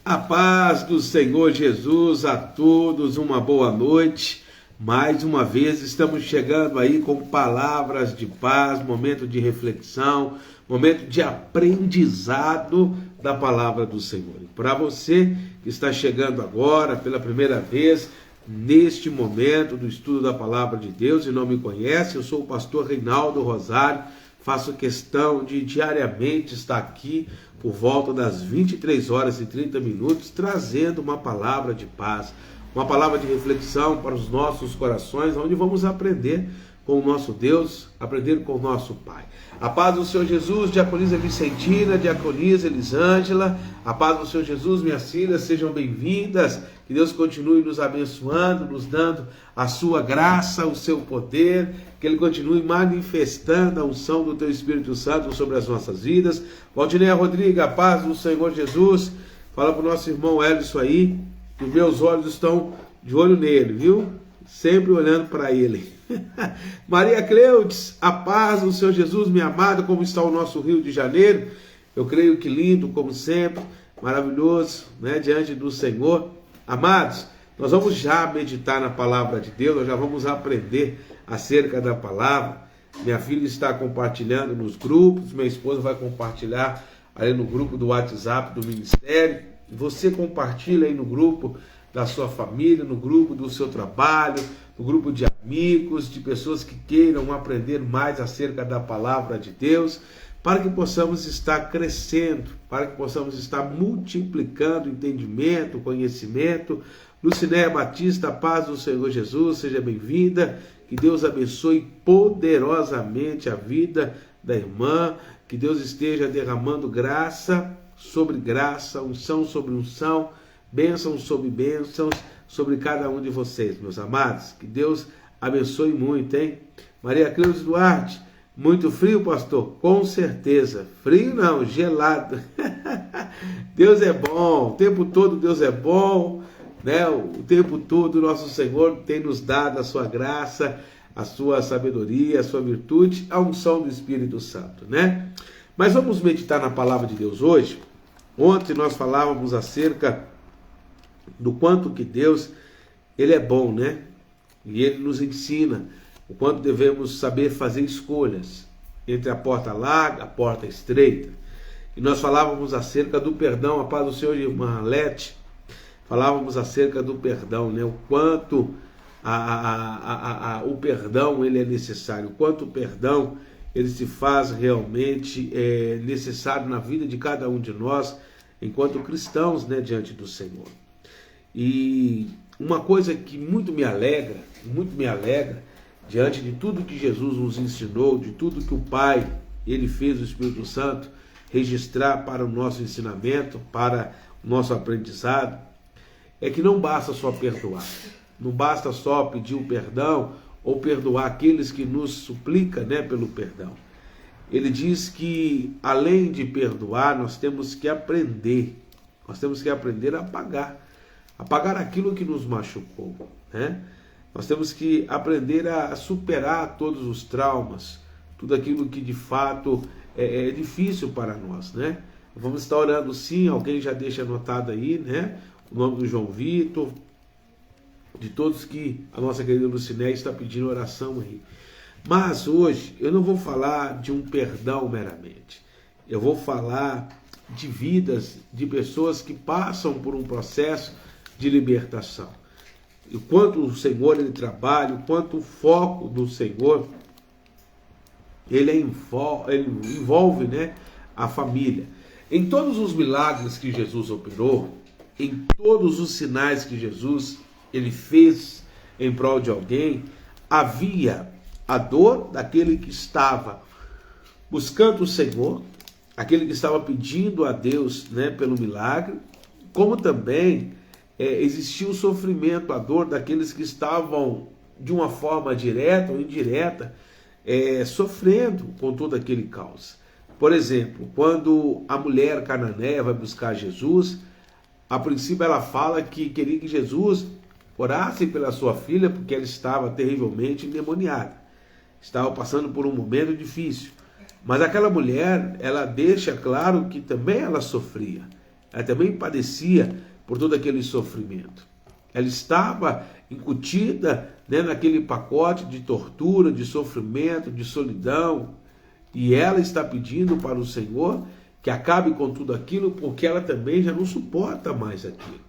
A paz do Senhor Jesus a todos, uma boa noite. Mais uma vez estamos chegando aí com palavras de paz, momento de reflexão, momento de aprendizado da palavra do Senhor. E para você que está chegando agora pela primeira vez neste momento do estudo da palavra de Deus e não me conhece, eu sou o pastor Reinaldo Rosário. Faço questão de diariamente estar aqui por volta das 23 horas e 30 minutos, trazendo uma palavra de paz, uma palavra de reflexão para os nossos corações, onde vamos aprender com o nosso Deus, aprender com o nosso Pai. A paz do Senhor Jesus, diaconisa Vicentina, diaconisa Elisângela, a paz do Senhor Jesus, minhas filhas, sejam bem-vindas, que Deus continue nos abençoando, nos dando a sua graça, o seu poder, que Ele continue manifestando a unção do Teu Espírito Santo sobre as nossas vidas. Valdineia Rodrigues, a paz do Senhor Jesus, fala para o nosso irmão Elison aí, que os meus olhos estão de olho nele, viu? Sempre olhando para ele. Maria Cleudes, a paz do Senhor Jesus, minha amada, como está o nosso Rio de Janeiro? Eu creio que lindo, como sempre, maravilhoso, né, diante do Senhor. Amados, nós vamos já meditar na palavra de Deus, nós já vamos aprender acerca da palavra. Minha filha está compartilhando nos grupos, minha esposa vai compartilhar aí no grupo do WhatsApp do Ministério. Você compartilha aí no grupo da sua família, no grupo do seu trabalho, no grupo de amigos, de pessoas que queiram aprender mais acerca da palavra de Deus, para que possamos estar crescendo, para que possamos estar multiplicando entendimento, conhecimento. Lucinéia Batista, a paz do Senhor Jesus, seja bem-vinda, que Deus abençoe poderosamente a vida da irmã, que Deus esteja derramando graça sobre graça, unção sobre unção, bênçãos sobre bênçãos, sobre cada um de vocês, meus amados. Que Deus abençoe muito, hein? Maria Cleusa Duarte, muito frio, pastor? Com certeza. Frio não, gelado. Deus é bom, o tempo todo Deus é bom, né? O tempo todo nosso Senhor tem nos dado a sua graça, a sua sabedoria, a sua virtude, a unção do Espírito Santo, né? Mas vamos meditar na palavra de Deus hoje. Ontem nós falávamos acerca do quanto que Deus, Ele é bom, né? E Ele nos ensina o quanto devemos saber fazer escolhas entre a porta larga e a porta estreita. E nós falávamos acerca do perdão, a paz do Senhor, irmã Lete, falávamos acerca do perdão, né? O quanto o perdão ele é necessário, o quanto o perdão ele se faz realmente necessário na vida de cada um de nós, enquanto cristãos, né, diante do Senhor. E uma coisa que muito me alegra, diante de tudo que Jesus nos ensinou, de tudo que o Pai, Ele fez, o Espírito Santo, registrar para o nosso ensinamento, para o nosso aprendizado, é que não basta só perdoar, não basta só pedir o perdão ou perdoar aqueles que nos suplicam, né, pelo perdão. Ele diz que, além de perdoar, nós temos que aprender a pagar aquilo que nos machucou, né? Nós temos que aprender a superar todos os traumas, tudo aquilo que de fato é difícil para nós, né? Vamos estar orando sim, alguém já deixa anotado aí, né? O nome do João Vitor, de todos que a nossa querida Lucinéia está pedindo oração aí. Mas hoje eu não vou falar de um perdão meramente, eu vou falar de vidas, de pessoas que passam por um processo de libertação. E o quanto o Senhor ele trabalha, o quanto o foco do Senhor ele envolve, né, a família. Em todos os milagres que Jesus operou, em todos os sinais que Jesus ele fez em prol de alguém, havia a dor daquele que estava buscando o Senhor, aquele que estava pedindo a Deus, né, pelo milagre, como também existia o sofrimento, a dor daqueles que estavam de uma forma direta ou indireta sofrendo com todo aquele caos. Por exemplo, quando a mulher cananeia vai buscar Jesus, a princípio ela fala que queria que Jesus orasse pela sua filha porque ela estava terrivelmente endemoniada, estava passando por um momento difícil. Mas aquela mulher, ela deixa claro que também ela sofria. ela também padecia por todo aquele sofrimento. Ela estava incutida, né, naquele pacote de tortura, de sofrimento, de solidão, e ela está pedindo para o Senhor que acabe com tudo aquilo, porque ela também já não suporta mais aquilo.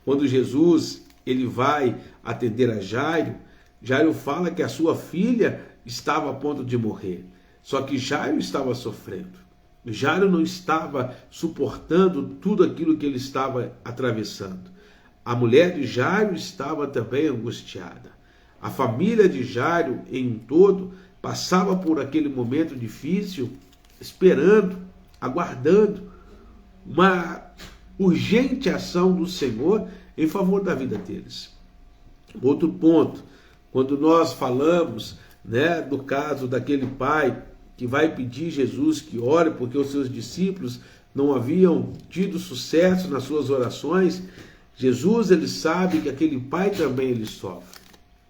Quando Jesus ele vai atender a Jairo, Jairo fala que a sua filha estava a ponto de morrer. Só que Jairo estava sofrendo. Jairo não estava suportando tudo aquilo que ele estava atravessando. A mulher de Jairo estava também angustiada. A família de Jairo, em um todo, passava por aquele momento difícil, esperando, aguardando uma urgente ação do Senhor em favor da vida deles. Outro ponto, quando nós falamos, né, do caso daquele pai que vai pedir Jesus que ore porque os seus discípulos não haviam tido sucesso nas suas orações, Jesus ele sabe que aquele pai também ele sofre.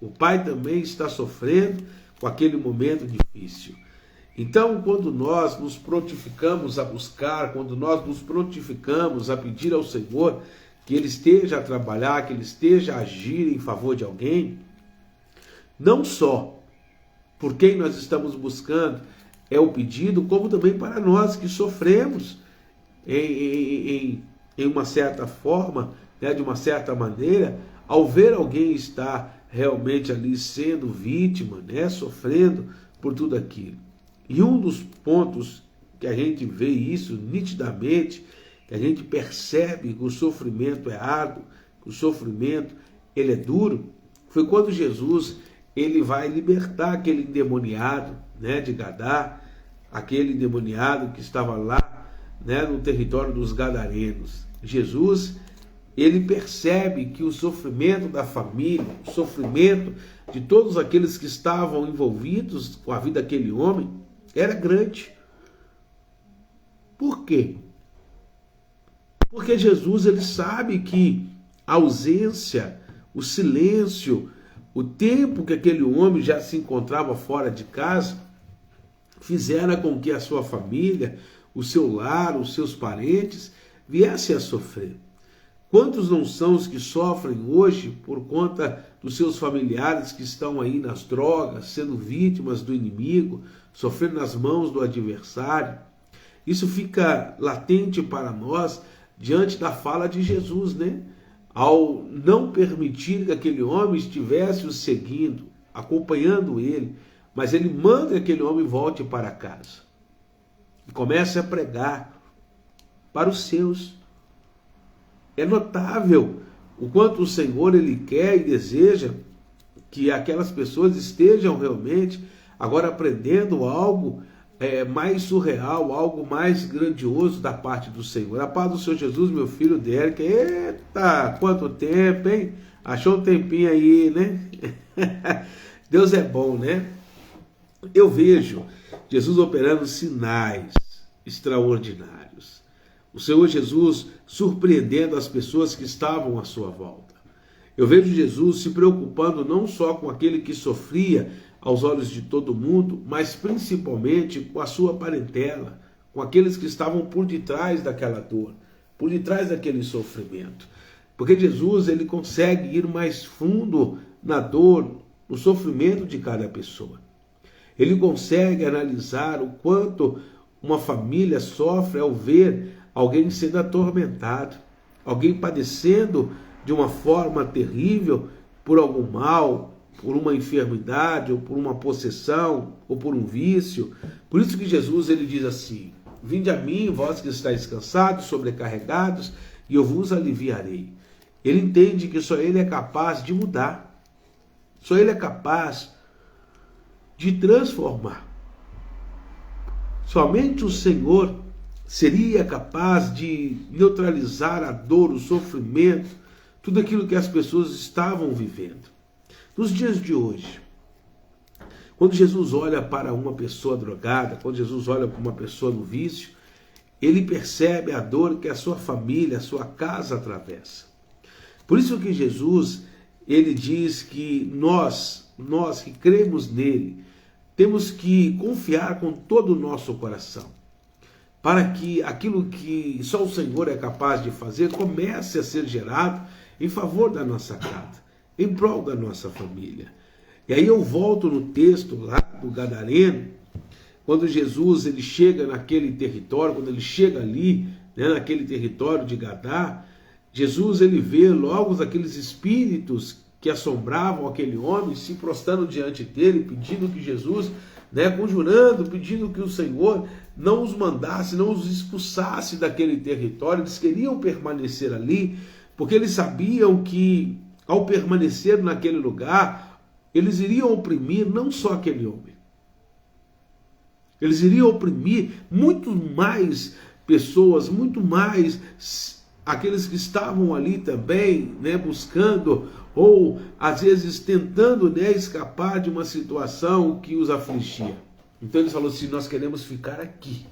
O pai também está sofrendo com aquele momento difícil. Então, quando nós nos prontificamos a buscar, quando nós nos prontificamos a pedir ao Senhor que Ele esteja a trabalhar, que Ele esteja a agir em favor de alguém, não só por quem nós estamos buscando é o pedido, como também para nós que sofremos em uma certa forma, né, de uma certa maneira, ao ver alguém estar realmente ali sendo vítima, né, sofrendo por tudo aquilo. E um dos pontos que a gente vê isso nitidamente, que a gente percebe que o sofrimento é árduo, que o sofrimento ele é duro, foi quando Jesus ele vai libertar aquele endemoniado, né, de Gadá, aquele endemoniado que estava lá, né, no território dos Gadarenos. Jesus ele percebe que o sofrimento da família, o sofrimento de todos aqueles que estavam envolvidos com a vida daquele homem, era grande. Por quê? Porque Jesus ele sabe que a ausência, o silêncio, o tempo que aquele homem já se encontrava fora de casa, fizeram com que a sua família, o seu lar, os seus parentes viessem a sofrer. Quantos não são os que sofrem hoje por conta dos seus familiares que estão aí nas drogas, sendo vítimas do inimigo, sofrendo nas mãos do adversário? Isso fica latente para nós diante da fala de Jesus, né? Ao não permitir que aquele homem estivesse o seguindo, acompanhando ele, mas ele manda que aquele homem volte para casa e comece a pregar para os seus. É notável o quanto o Senhor ele quer e deseja que aquelas pessoas estejam realmente agora aprendendo algo mais surreal, algo mais grandioso da parte do Senhor. A paz do Senhor Jesus, meu filho Derek. Eita, quanto tempo, hein? Achou um tempinho aí, né? Deus é bom, né? Eu vejo Jesus operando sinais extraordinários. O Senhor Jesus surpreendendo as pessoas que estavam à sua volta. Eu vejo Jesus se preocupando não só com aquele que sofria aos olhos de todo mundo, mas principalmente com a sua parentela, com aqueles que estavam por detrás daquela dor, por detrás daquele sofrimento. Porque Jesus ele consegue ir mais fundo na dor, no sofrimento de cada pessoa. Ele consegue analisar o quanto uma família sofre ao ver alguém sendo atormentado, alguém padecendo de uma forma terrível por algum mal, por uma enfermidade, ou por uma possessão, ou por um vício. Por isso que Jesus ele diz assim: vinde a mim, vós que estáis cansados, sobrecarregados, e eu vos aliviarei. Ele entende que só ele é capaz de mudar, só ele é capaz de transformar. Somente o Senhor seria capaz de neutralizar a dor, o sofrimento, tudo aquilo que as pessoas estavam vivendo. Nos dias de hoje, quando Jesus olha para uma pessoa drogada, quando Jesus olha para uma pessoa no vício, ele percebe a dor que a sua família, a sua casa atravessa. Por isso que Jesus, ele diz que nós que cremos nele, temos que confiar com todo o nosso coração. para que aquilo que só o Senhor é capaz de fazer comece a ser gerado em favor da nossa casa, em prol da nossa família. E aí eu volto no texto lá do Gadareno, quando Jesus ele chega naquele território, quando ele chega ali, né, naquele território de Gadá, Jesus ele vê logo aqueles espíritos que assombravam aquele homem se prostrando diante dele, pedindo que Jesus, né, conjurando, pedindo que o Senhor não os mandasse, não os expulsasse daquele território. Eles queriam permanecer ali, porque eles sabiam que ao permanecer naquele lugar, eles iriam oprimir não só aquele homem, eles iriam oprimir muito mais pessoas, muito mais aqueles que estavam ali também, né, buscando ou às vezes tentando, né, escapar de uma situação que os afligia. Então eles falaram assim: nós queremos ficar aqui.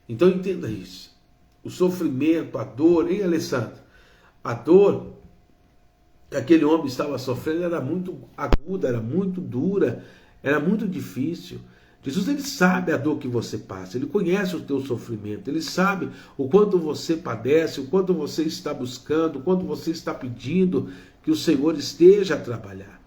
Então entenda isso. O sofrimento, a dor, hein, Alessandro? A dor que aquele homem estava sofrendo era muito aguda, era muito dura, era muito difícil. Jesus ele sabe a dor que você passa, ele conhece o teu sofrimento, ele sabe o quanto você padece, o quanto você está buscando, o quanto você está pedindo que o Senhor esteja a trabalhar.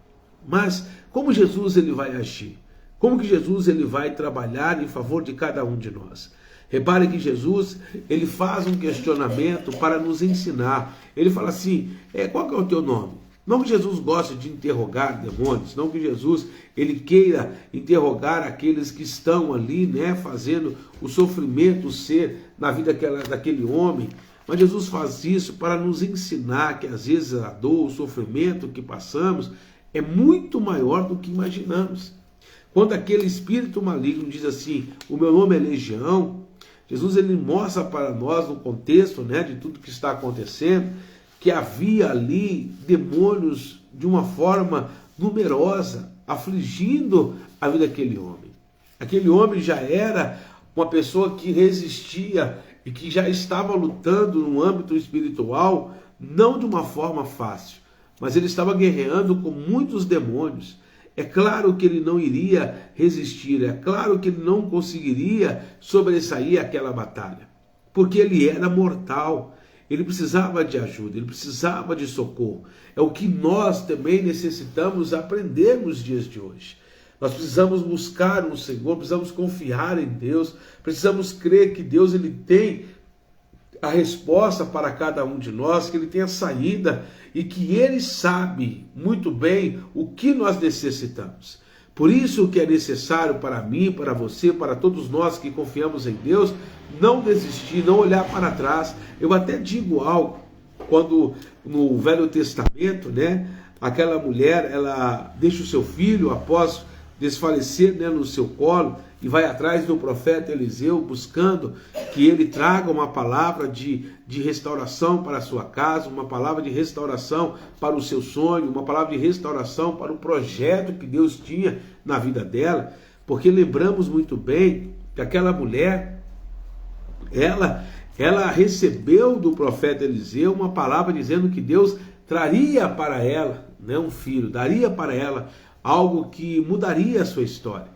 Mas como Jesus ele vai agir? Como que Jesus ele vai trabalhar em favor de cada um de nós? Repare que Jesus ele faz um questionamento para nos ensinar. Ele fala assim: qual que é o teu nome? Não que Jesus goste de interrogar demônios, não que Jesus ele queira interrogar aqueles que estão ali, né, fazendo o sofrimento ser na vida daquele homem, mas Jesus faz isso para nos ensinar que às vezes a dor, o sofrimento que passamos é muito maior do que imaginamos. Quando aquele espírito maligno diz assim: o meu nome é Legião, Jesus ele mostra para nós no contexto, né, de tudo que está acontecendo, que havia ali demônios de uma forma numerosa, afligindo a vida daquele homem. Aquele homem já era uma pessoa que resistia e que já estava lutando no âmbito espiritual, não de uma forma fácil, mas ele estava guerreando com muitos demônios. É claro que ele não iria resistir, é claro que ele não conseguiria sobressair aquela batalha, porque ele era mortal. Ele precisava de ajuda, ele precisava de socorro. É o que nós também necessitamos aprender nos dias de hoje. Nós precisamos buscar no Senhor, precisamos confiar em Deus, precisamos crer que Deus ele tem a resposta para cada um de nós, que ele tem a saída e que ele sabe muito bem o que nós necessitamos. Por isso que é necessário para mim, para você, para todos nós que confiamos em Deus, não desistir, não olhar para trás. Eu até digo algo, quando no Velho Testamento, né, aquela mulher, ela deixa o seu filho após desfalecer, né, no seu colo e vai atrás do profeta Eliseu buscando que ele traga uma palavra de restauração para a sua casa, uma palavra de restauração para o seu sonho, uma palavra de restauração para o projeto que Deus tinha na vida dela, porque lembramos muito bem que aquela mulher, ela recebeu do profeta Eliseu uma palavra dizendo que Deus traria para ela, né, um filho, daria para ela algo que mudaria a sua história.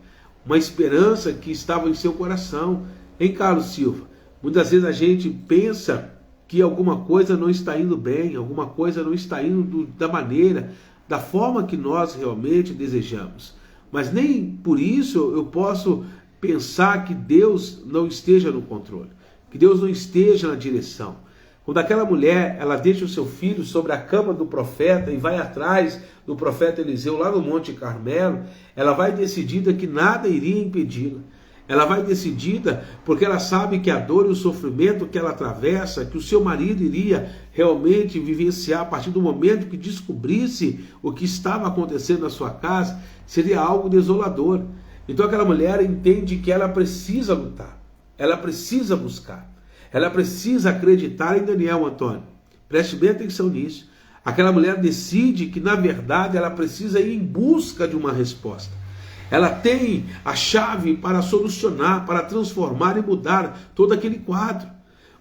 Uma esperança que estava em seu coração. Hein, Carlos Silva? Muitas vezes a gente pensa que alguma coisa não está indo bem, alguma coisa não está indo da maneira, da forma que nós realmente desejamos. Mas nem por isso eu posso pensar que Deus não esteja no controle, que Deus não esteja na direção. Quando aquela mulher, ela deixa o seu filho sobre a cama do profeta e vai atrás do profeta Eliseu lá no Monte Carmelo, ela vai decidida que nada iria impedi-la. Ela vai decidida porque ela sabe que a dor e o sofrimento que ela atravessa, que o seu marido iria realmente vivenciar a partir do momento que descobrisse o que estava acontecendo na sua casa, seria algo desolador. Então aquela mulher entende que ela precisa lutar, ela precisa buscar. Ela precisa acreditar em Daniel, Antônio. Preste bem atenção nisso. Aquela mulher decide que, na verdade, ela precisa ir em busca de uma resposta. Ela tem a chave para solucionar, para transformar e mudar todo aquele quadro.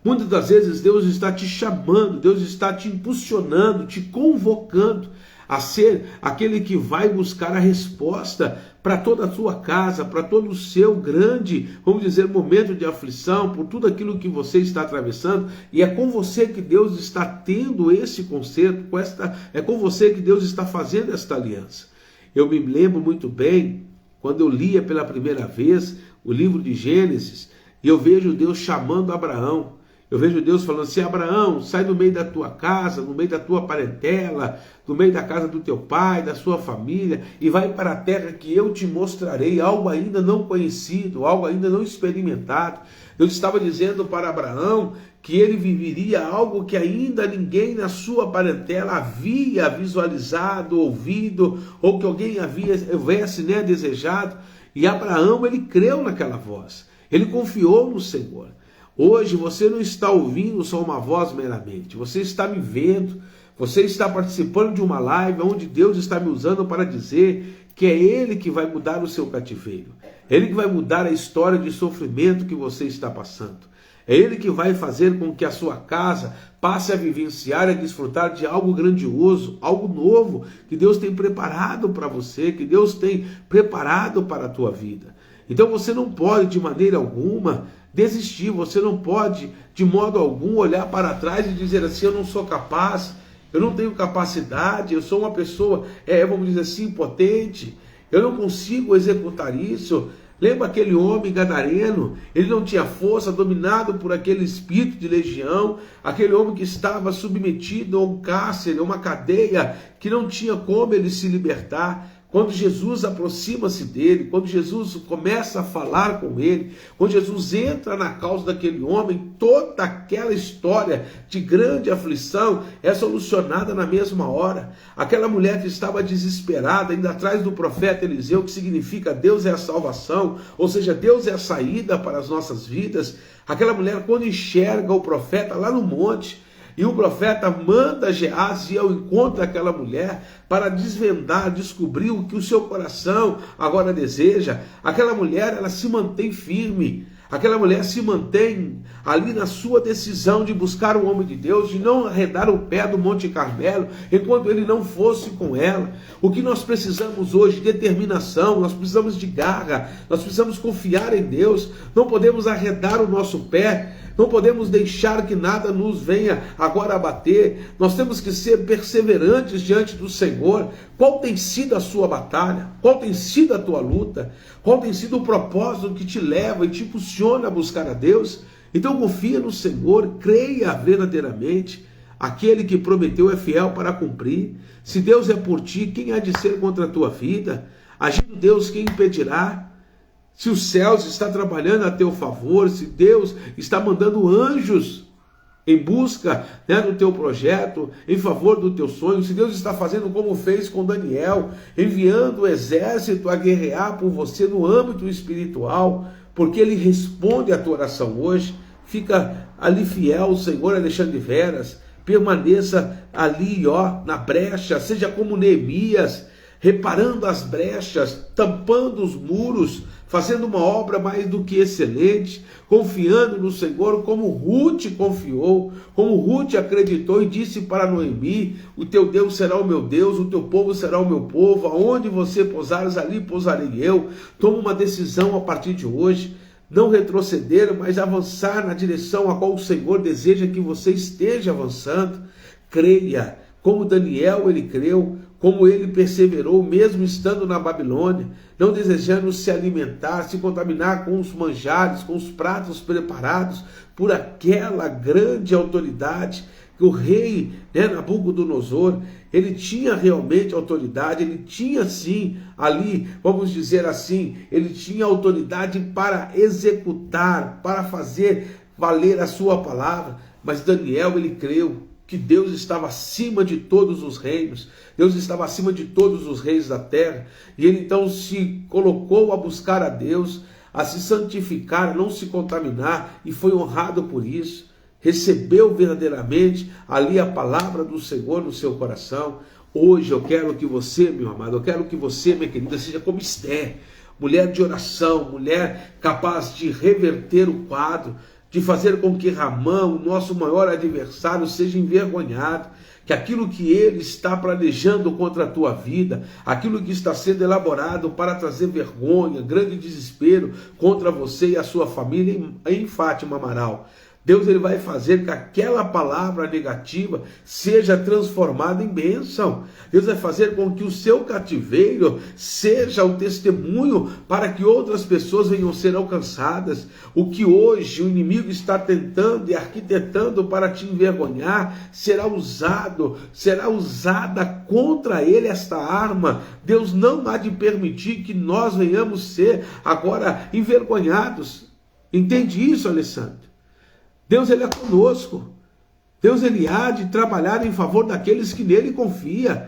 Muitas das vezes Deus está te chamando, Deus está te impulsionando, te convocando a ser aquele que vai buscar a resposta para toda a sua casa, para todo o seu grande, vamos dizer, momento de aflição, por tudo aquilo que você está atravessando, e é com você que Deus está tendo esse conserto, é com você que Deus está fazendo esta aliança. Eu me lembro muito bem, quando eu lia pela primeira vez o livro de Gênesis, e eu vejo Deus chamando Abraão. Eu vejo Deus falando assim: Abraão, sai do meio da tua casa, no meio da tua parentela, do meio da casa do teu pai, da sua família, e vai para a terra que eu te mostrarei, algo ainda não conhecido, algo ainda não experimentado. Deus estava dizendo para Abraão que ele viveria algo que ainda ninguém na sua parentela havia visualizado, ouvido, ou que alguém houvesse desejado. E Abraão, ele creu naquela voz, ele confiou no Senhor. Hoje você não está ouvindo só uma voz meramente, você está me vendo, você está participando de uma live onde Deus está me usando para dizer que é Ele que vai mudar o seu cativeiro, é Ele que vai mudar a história de sofrimento que você está passando, é Ele que vai fazer com que a sua casa passe a vivenciar e a desfrutar de algo grandioso, algo novo que Deus tem preparado para você, que Deus tem preparado para a tua vida. Então você não pode de maneira alguma desistir, você não pode de modo algum olhar para trás e dizer assim: eu não sou capaz, eu não tenho capacidade, eu sou uma pessoa, vamos dizer assim, impotente, eu não consigo executar isso. Lembra aquele homem gadareno? Ele não tinha força, dominado por aquele espírito de legião, aquele homem que estava submetido a um cárcere, a uma cadeia, que não tinha como ele se libertar. Quando Jesus aproxima-se dele, quando Jesus começa a falar com ele, quando Jesus entra na causa daquele homem, toda aquela história de grande aflição é solucionada na mesma hora. Aquela mulher que estava desesperada, indo atrás do profeta Eliseu, que significa Deus é a salvação, ou seja, Deus é a saída para as nossas vidas. Aquela mulher, quando enxerga o profeta lá no monte, e o profeta manda Geazi ir ao encontro daquela mulher para desvendar, descobrir o que o seu coração agora deseja. Aquela mulher, ela se mantém firme. Aquela mulher se mantém ali na sua decisão de buscar o homem de Deus, de não arredar o pé do Monte Carmelo, enquanto ele não fosse com ela. O que nós precisamos hoje? Determinação, nós precisamos de garra, nós precisamos confiar em Deus, não podemos arredar o nosso pé, não podemos deixar que nada nos venha agora abater, nós temos que ser perseverantes diante do Senhor. Qual tem sido a sua batalha? Qual tem sido a tua luta? Qual tem sido o propósito que te leva e te impulsiona a buscar a Deus? Então confia no Senhor, creia verdadeiramente. Aquele que prometeu é fiel para cumprir. Se Deus é por ti, quem há de ser contra a tua vida? Agindo Deus, quem impedirá? Se os céus estão trabalhando a teu favor, se Deus está mandando anjos em busca do teu projeto, em favor do teu sonho, se Deus está fazendo como fez com Daniel, enviando o exército a guerrear por você no âmbito espiritual, porque Ele responde à tua oração hoje, fica ali fiel, Senhor Alexandre Veras, permaneça ali na brecha, seja como Neemias, reparando as brechas, tampando os muros, fazendo uma obra mais do que excelente, confiando no Senhor, como Ruth confiou, como Ruth acreditou e disse para Noemi: o teu Deus será o meu Deus, o teu povo será o meu povo, aonde você pousares, ali pousarei eu. Toma uma decisão a partir de hoje, não retroceder, mas avançar na direção a qual o Senhor deseja que você esteja avançando. Creia, como Daniel ele creu, como ele perseverou, mesmo estando na Babilônia, não desejando se alimentar, se contaminar com os manjares, com os pratos preparados por aquela grande autoridade que o rei Nabucodonosor, ele tinha realmente autoridade, ele tinha sim ali, vamos dizer assim, ele tinha autoridade para executar, para fazer valer a sua palavra, mas Daniel ele creu que Deus estava acima de todos os reinos, Deus estava acima de todos os reis da terra, e ele então se colocou a buscar a Deus, a se santificar, a não se contaminar, e foi honrado por isso, recebeu verdadeiramente ali a palavra do Senhor no seu coração. Hoje eu quero que você, meu amado, eu quero que você, minha querida, seja como Esther, mulher de oração, mulher capaz de reverter o quadro, de fazer com que Ramã, o nosso maior adversário, seja envergonhado, que aquilo que ele está planejando contra a tua vida, aquilo que está sendo elaborado para trazer vergonha, grande desespero contra você e a sua família em Fátima Amaral, Deus ele vai fazer que aquela palavra negativa seja transformada em bênção. Deus vai fazer com que o seu cativeiro seja o testemunho para que outras pessoas venham ser alcançadas. O que hoje o inimigo está tentando e arquitetando para te envergonhar, será usada contra ele esta arma. Deus não há de permitir que nós venhamos ser agora envergonhados. Entende isso, Alessandro? Deus ele é conosco. Deus ele há de trabalhar em favor daqueles que nele confiam.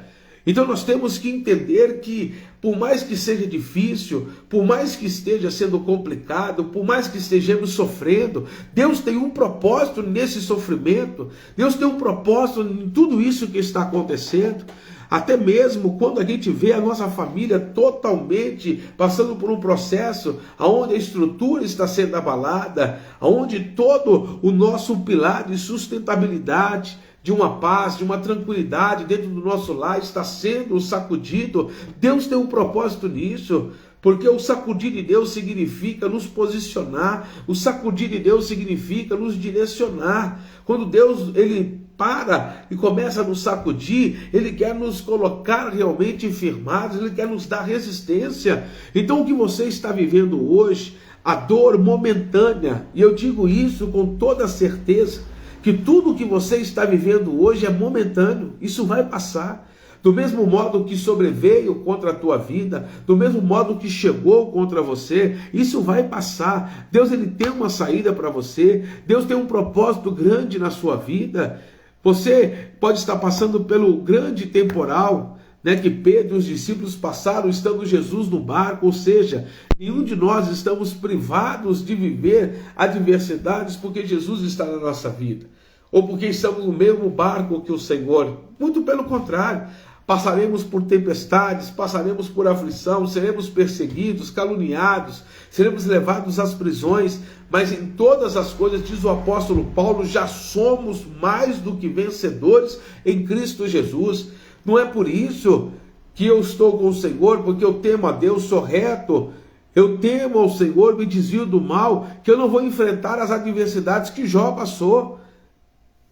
Então nós temos que entender que por mais que seja difícil, por mais que esteja sendo complicado, por mais que estejamos sofrendo, Deus tem um propósito nesse sofrimento. Deus tem um propósito em tudo isso que está acontecendo. Até mesmo quando a gente vê a nossa família totalmente passando por um processo onde a estrutura está sendo abalada, onde todo o nosso pilar de sustentabilidade, de uma paz, de uma tranquilidade dentro do nosso lar está sendo sacudido, Deus tem um propósito nisso. Porque o sacudir de Deus significa nos posicionar, o sacudir de Deus significa nos direcionar. Quando Deus ele para e começa a nos sacudir, ele quer nos colocar realmente firmados, ele quer nos dar resistência. Então o que você está vivendo hoje, a dor momentânea, e eu digo isso com toda certeza, que tudo que você está vivendo hoje é momentâneo, isso vai passar. Do mesmo modo que sobreveio contra a tua vida, do mesmo modo que chegou contra você, isso vai passar. Deus ele tem uma saída para você, Deus tem um propósito grande na sua vida. Você pode estar passando pelo grande temporal, que Pedro e os discípulos passaram estando Jesus no barco, ou seja, nenhum de nós estamos privados de viver adversidades porque Jesus está na nossa vida, ou porque estamos no mesmo barco que o Senhor. Muito pelo contrário, passaremos por tempestades, passaremos por aflição, seremos perseguidos, caluniados, seremos levados às prisões, mas em todas as coisas, diz o apóstolo Paulo, já somos mais do que vencedores em Cristo Jesus. Não é por isso que eu estou com o Senhor, porque eu temo a Deus, sou reto, eu temo ao Senhor, me desvio do mal, que eu não vou enfrentar as adversidades que Jó passou.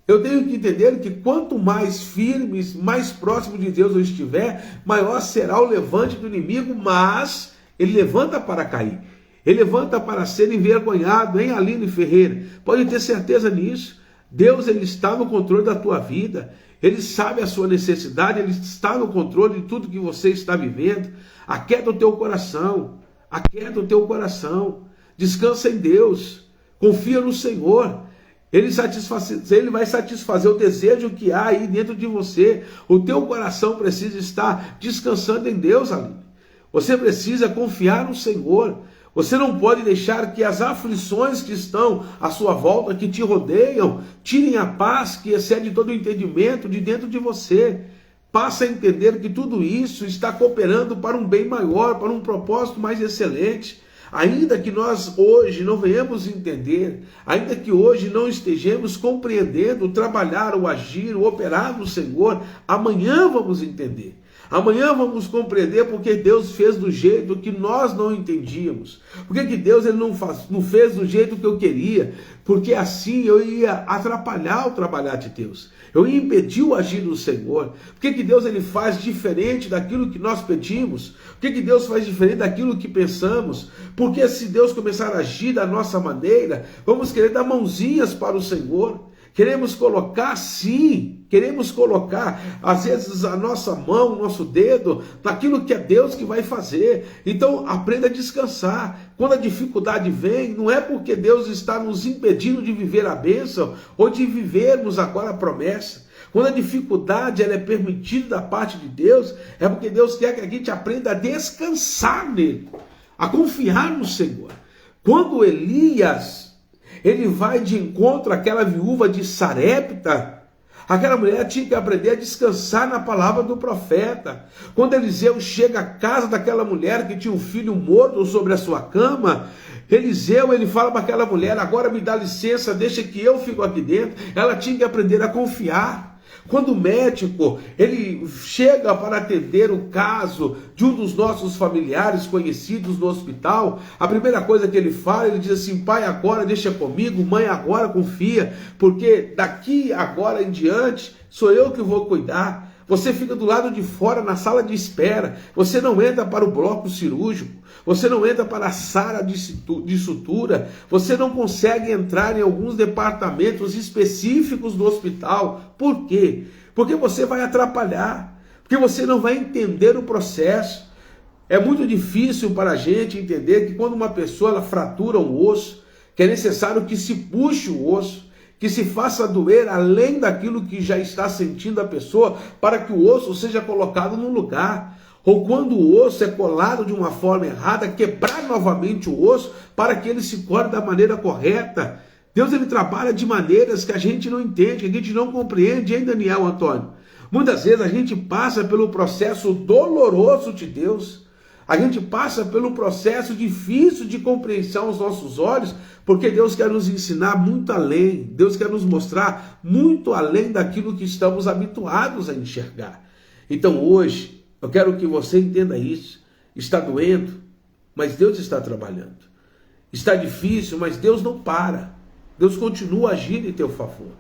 Eu tenho que entender que quanto mais firmes, mais próximo de Deus eu estiver, maior será o levante do inimigo, mas ele levanta para cair. Ele levanta para ser envergonhado, hein, Aline Ferreira? Pode ter certeza nisso. Deus ele está no controle da tua vida. Ele sabe a sua necessidade, ele está no controle de tudo que você está vivendo. Aquieta o teu coração. Aquieta o teu coração. Descansa em Deus. Confia no Senhor. Ele vai satisfazer o desejo que há aí dentro de você. O teu coração precisa estar descansando em Deus, Aline. Você precisa confiar no Senhor. Você não pode deixar que as aflições que estão à sua volta, que te rodeiam, tirem a paz que excede todo o entendimento de dentro de você. Passa a entender que tudo isso está cooperando para um bem maior, para um propósito mais excelente. Ainda que nós hoje não venhamos entender, ainda que hoje não estejamos compreendendo o trabalhar, o agir, o operar do Senhor, amanhã vamos entender. Amanhã vamos compreender porque Deus fez do jeito que nós não entendíamos. Por que Deus ele não fez do jeito que eu queria? Porque assim eu ia atrapalhar o trabalhar de Deus. Eu ia impedir o agir do Senhor. Por que Deus ele faz diferente daquilo que nós pedimos? Por que Deus faz diferente daquilo que pensamos? Porque se Deus começar a agir da nossa maneira, vamos querer dar mãozinhas para o Senhor. Queremos colocar, sim, queremos colocar, às vezes, a nossa mão, o nosso dedo, naquilo que é Deus que vai fazer. Então, aprenda a descansar. Quando a dificuldade vem, não é porque Deus está nos impedindo de viver a bênção ou de vivermos agora a promessa. Quando a dificuldade ela é permitida da parte de Deus, é porque Deus quer que a gente aprenda a descansar nele, a confiar no Senhor. Quando Elias ele vai de encontro àquela viúva de Sarepta, aquela mulher tinha que aprender a descansar na palavra do profeta. Quando Eliseu chega à casa daquela mulher que tinha um filho morto sobre a sua cama, Eliseu, ele fala para aquela mulher, agora me dá licença, deixa que eu fico aqui dentro. Ela tinha que aprender a confiar. Quando o médico, ele chega para atender o caso de um dos nossos familiares conhecidos no hospital, a primeira coisa que ele fala, ele diz assim, pai, agora deixa comigo, mãe, agora confia, porque daqui agora em diante sou eu que vou cuidar. Você fica do lado de fora na sala de espera, você não entra para o bloco cirúrgico, você não entra para a sala de sutura, você não consegue entrar em alguns departamentos específicos do hospital. Por quê? Porque você vai atrapalhar, porque você não vai entender o processo. É muito difícil para a gente entender que quando uma pessoa ela fratura um osso, que é necessário que se puxe o osso, que se faça doer além daquilo que já está sentindo a pessoa, para que o osso seja colocado no lugar. Ou quando o osso é colado de uma forma errada, quebrar novamente o osso, para que ele se colhe da maneira correta. Deus ele trabalha de maneiras que a gente não entende, que a gente não compreende, hein, Daniel, Antônio? Muitas vezes a gente passa pelo processo doloroso de Deus, a gente passa pelo processo difícil de compreensão aos nossos olhos, porque Deus quer nos ensinar muito além, Deus quer nos mostrar muito além daquilo que estamos habituados a enxergar. Então hoje, eu quero que você entenda isso. Está doendo, mas Deus está trabalhando. Está difícil, mas Deus não para. Deus continua agindo em teu favor.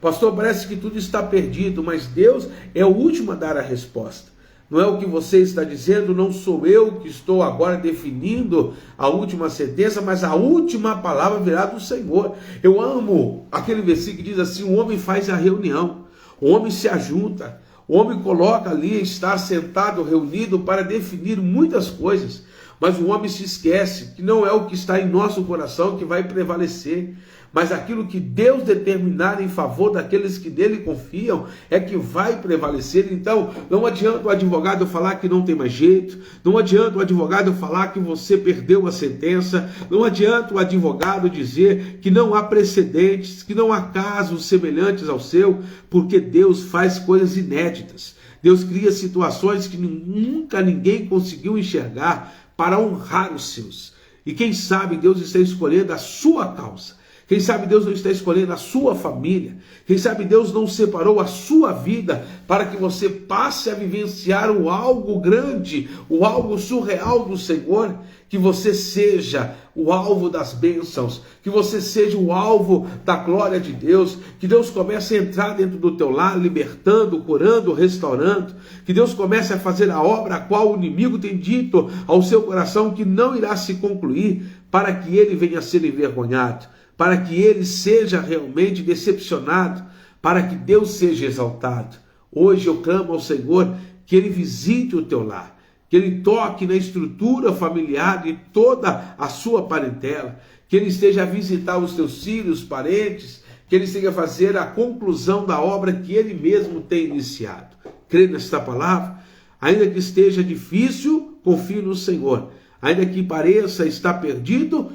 Pastor, parece que tudo está perdido, mas Deus é o último a dar a resposta. Não é o que você está dizendo, não sou eu que estou agora definindo a última sentença, mas a última palavra virá do Senhor. Eu amo aquele versículo que diz assim, o homem faz a reunião, o homem se ajunta, o homem coloca ali, está sentado, reunido para definir muitas coisas, mas o homem se esquece que não é o que está em nosso coração que vai prevalecer, mas aquilo que Deus determinar em favor daqueles que nele confiam é que vai prevalecer. Então, não adianta o advogado falar que não tem mais jeito, não adianta o advogado falar que você perdeu a sentença, não adianta o advogado dizer que não há precedentes, que não há casos semelhantes ao seu, porque Deus faz coisas inéditas. Deus cria situações que nunca ninguém conseguiu enxergar para honrar os seus. E quem sabe Deus está escolhendo a sua causa. Quem sabe Deus não está escolhendo a sua família. Quem sabe Deus não separou a sua vida para que você passe a vivenciar o algo grande, o algo surreal do Senhor. Que você seja o alvo das bênçãos, que você seja o alvo da glória de Deus, que Deus comece a entrar dentro do teu lar, libertando, curando, restaurando, que Deus comece a fazer a obra a qual o inimigo tem dito ao seu coração que não irá se concluir, para que ele venha a ser envergonhado, para que ele seja realmente decepcionado, para que Deus seja exaltado. Hoje eu clamo ao Senhor que ele visite o teu lar, que ele toque na estrutura familiar de toda a sua parentela, que ele esteja a visitar os teus filhos, parentes, que ele esteja a fazer a conclusão da obra que ele mesmo tem iniciado. Crê nesta palavra? Ainda que esteja difícil, confie no Senhor. Ainda que pareça estar perdido,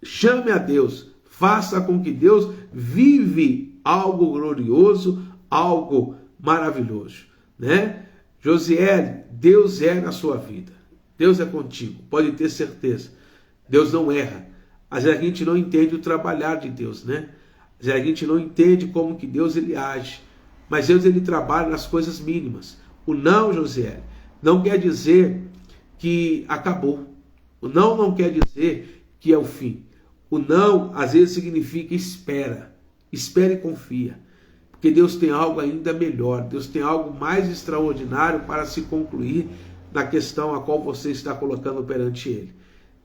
chame a Deus. Faça com que Deus vive algo glorioso, algo maravilhoso, né? Josiel, Deus é na sua vida. Deus é contigo, pode ter certeza. Deus não erra. Às vezes a gente não entende o trabalhar de Deus, né? Às vezes a gente não entende como que Deus ele age. Mas Deus ele trabalha nas coisas mínimas. O não, Josiel, não quer dizer que acabou. O não quer dizer que é o fim. O não, às vezes, significa espera. Espera e confia. Porque Deus tem algo ainda melhor. Deus tem algo mais extraordinário para se concluir na questão a qual você está colocando perante Ele.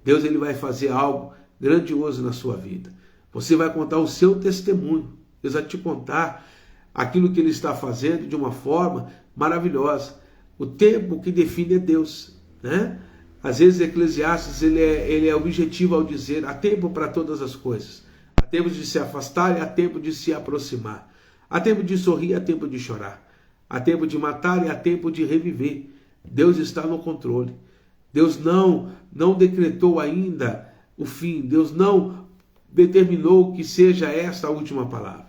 Deus ele vai fazer algo grandioso na sua vida. Você vai contar o seu testemunho. Deus vai te contar aquilo que Ele está fazendo de uma forma maravilhosa. O tempo que define é Deus, né? Às vezes Eclesiastes ele é objetivo ao dizer: há tempo para todas as coisas. Há tempo de se afastar e há tempo de se aproximar. Há tempo de sorrir, há tempo de chorar. Há tempo de matar e há tempo de reviver. Deus está no controle. Deus não decretou ainda o fim. Deus não determinou que seja esta a última palavra.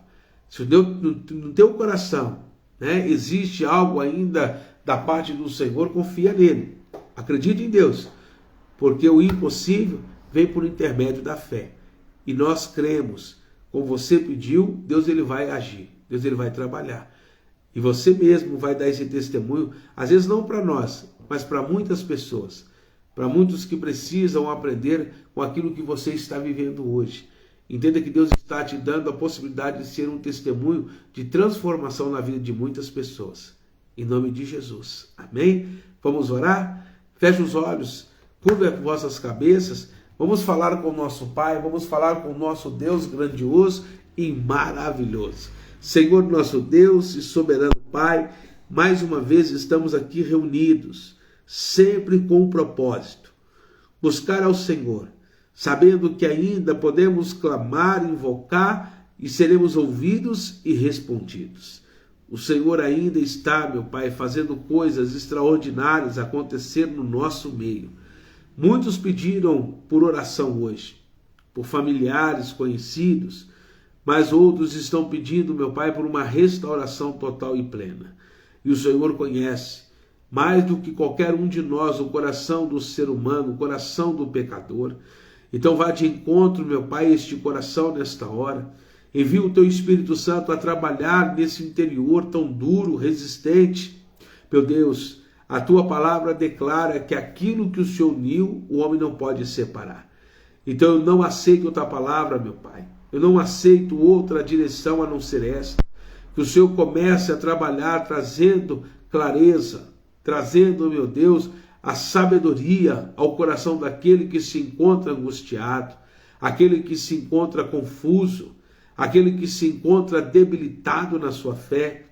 Se no teu coração, né, existe algo ainda da parte do Senhor, confia nele. Acredite em Deus, porque o impossível vem por intermédio da fé. E nós cremos, como você pediu, Deus ele vai agir, Deus ele vai trabalhar. E você mesmo vai dar esse testemunho, às vezes não para nós, mas para muitas pessoas, para muitos que precisam aprender com aquilo que você está vivendo hoje. Entenda que Deus está te dando a possibilidade de ser um testemunho de transformação na vida de muitas pessoas. Em nome de Jesus. Amém? Vamos orar? Feche os olhos, curva as vossas cabeças. Vamos falar com o nosso Pai, vamos falar com o nosso Deus grandioso e maravilhoso. Senhor nosso Deus e soberano Pai, mais uma vez estamos aqui reunidos, sempre com um propósito. Buscar ao Senhor, sabendo que ainda podemos clamar, invocar e seremos ouvidos e respondidos. O Senhor ainda está, meu Pai, fazendo coisas extraordinárias acontecer no nosso meio. Muitos pediram por oração hoje, por familiares, conhecidos, mas outros estão pedindo, meu Pai, por uma restauração total e plena. E o Senhor conhece, mais do que qualquer um de nós, o coração do ser humano, o coração do pecador. Então vá de encontro, meu Pai, a este coração nesta hora. Envia o Teu Espírito Santo a trabalhar nesse interior tão duro, resistente. Meu Deus, a Tua palavra declara que aquilo que o Senhor uniu, o homem não pode separar. Então eu não aceito outra palavra, meu Pai. Eu não aceito outra direção a não ser esta. Que o Senhor comece a trabalhar trazendo clareza, trazendo, meu Deus, a sabedoria ao coração daquele que se encontra angustiado, aquele que se encontra confuso, aquele que se encontra debilitado na sua fé.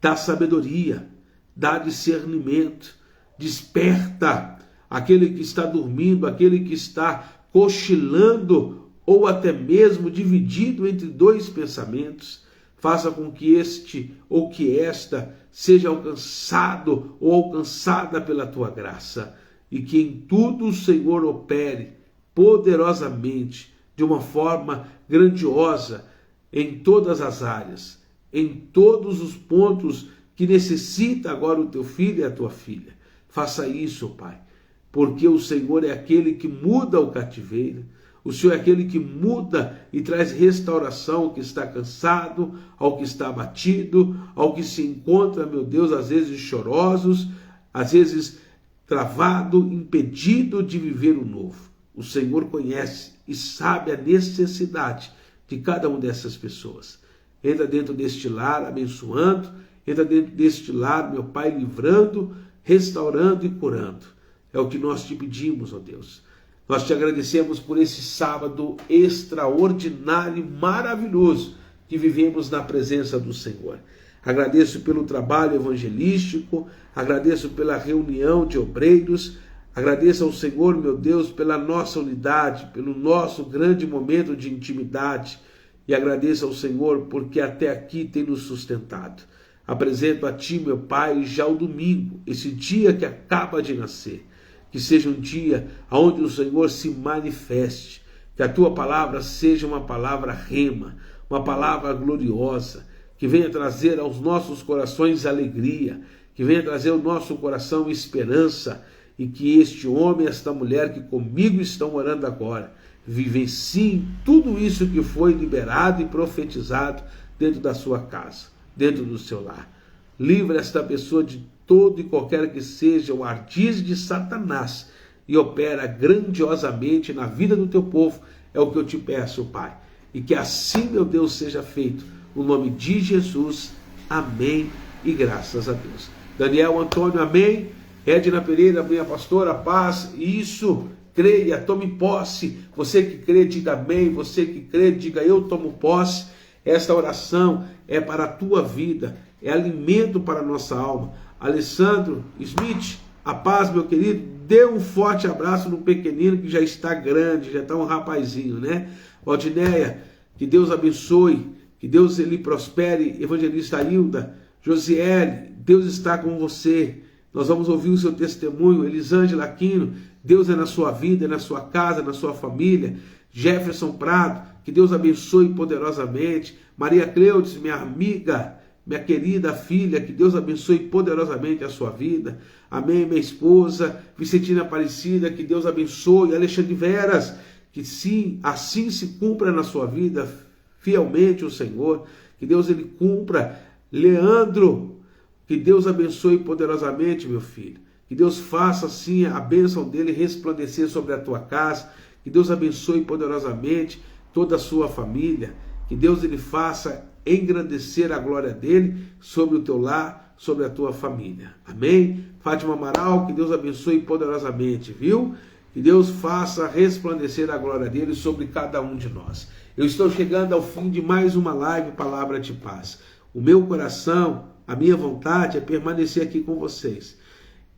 Dá sabedoria, dá discernimento, desperta aquele que está dormindo, aquele que está cochilando ou até mesmo dividido entre dois pensamentos. Faça com que este ou que esta seja alcançado ou alcançada pela Tua graça, e que em tudo o Senhor opere poderosamente, de uma forma grandiosa, em todas as áreas, em todos os pontos que necessita agora o Teu filho e a Tua filha. Faça isso, Pai, porque o Senhor é aquele que muda o cativeiro. O Senhor é aquele que muda e traz restauração ao que está cansado, ao que está abatido, ao que se encontra, meu Deus, às vezes chorosos, às vezes travado, impedido de viver o novo. O Senhor conhece e sabe a necessidade de cada uma dessas pessoas. Entra dentro deste lar abençoando, entra dentro deste lar, meu Pai, livrando, restaurando e curando. É o que nós te pedimos, ó Deus. Nós te agradecemos por esse sábado extraordinário e maravilhoso que vivemos na presença do Senhor. Agradeço pelo trabalho evangelístico, agradeço pela reunião de obreiros, agradeço ao Senhor, meu Deus, pela nossa unidade, pelo nosso grande momento de intimidade, e agradeço ao Senhor porque até aqui tem nos sustentado. Apresento a Ti, meu Pai, já o domingo, esse dia que acaba de nascer. Que seja um dia onde o Senhor se manifeste, que a Tua palavra seja uma palavra rema, uma palavra gloriosa, que venha trazer aos nossos corações alegria, que venha trazer ao nosso coração esperança, e que este homem, esta mulher que comigo estão orando agora, vivencie tudo isso que foi liberado e profetizado dentro da sua casa, dentro do seu lar. Livra esta pessoa de todo e qualquer que seja o ardis de Satanás e opera grandiosamente na vida do Teu povo. É o que eu te peço, Pai. E que assim, meu Deus, seja feito. No nome de Jesus. Amém. E graças a Deus. Daniel Antônio, amém. Edna Pereira, minha pastora, paz. Isso. Creia, tome posse. Você que crê, diga amém. Você que crê, diga eu tomo posse. Esta oração é para a tua vida. É alimento para a nossa alma. Alessandro Smith, a paz, meu querido. Dê um forte abraço no pequenino que já está grande, já está um rapazinho, né? Valdineia, que Deus abençoe, que Deus lhe prospere. Evangelista Hilda, Josiele, Deus está com você. Nós vamos ouvir o seu testemunho. Elisângela Aquino, Deus é na sua vida, é na sua casa, na sua família. Jefferson Prado, que Deus abençoe poderosamente. Maria Cleudes, minha amiga, minha querida filha, que Deus abençoe poderosamente a sua vida. Amém, minha esposa, Vicentina Aparecida, que Deus abençoe. Alexandre Veras, que sim, assim se cumpra na sua vida fielmente o Senhor, que Deus ele cumpra. Leandro, que Deus abençoe poderosamente, meu filho, que Deus faça assim a bênção dele resplandecer sobre a tua casa, que Deus abençoe poderosamente toda a sua família, que Deus ele faça engrandecer a glória dele sobre o teu lar, sobre a tua família. Amém? Fátima Amaral, que Deus abençoe poderosamente, viu? Que Deus faça resplandecer a glória dele sobre cada um de nós. Eu estou chegando ao fim de mais uma live Palavra de Paz. O meu coração, a minha vontade é permanecer aqui com vocês.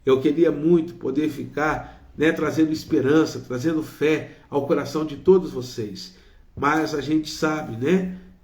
Eu queria muito poder ficar, trazendo esperança, trazendo fé ao coração de todos vocês. Mas a gente sabe,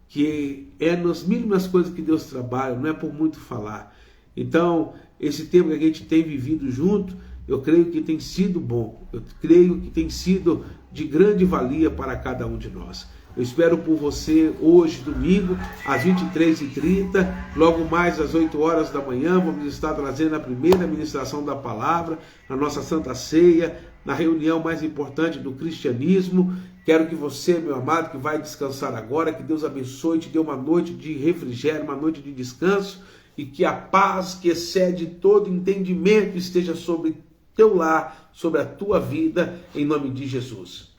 que é nas mínimas coisas que Deus trabalha, não é por muito falar. Então, esse tempo que a gente tem vivido junto, eu creio que tem sido bom. Eu creio que tem sido de grande valia para cada um de nós. Eu espero por você hoje, domingo, às 23h30, logo mais às 8 horas da manhã, vamos estar trazendo a primeira ministração da palavra, na nossa Santa Ceia, na reunião mais importante do cristianismo. Quero que você, meu amado, que vai descansar agora, que Deus abençoe, te dê uma noite de refrigério, uma noite de descanso, e que a paz que excede todo entendimento esteja sobre teu lar, sobre a tua vida, em nome de Jesus.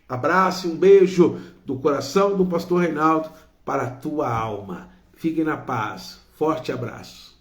Abraço e um beijo do coração do pastor Reinaldo para a tua alma. Fiquem na paz. Forte abraço.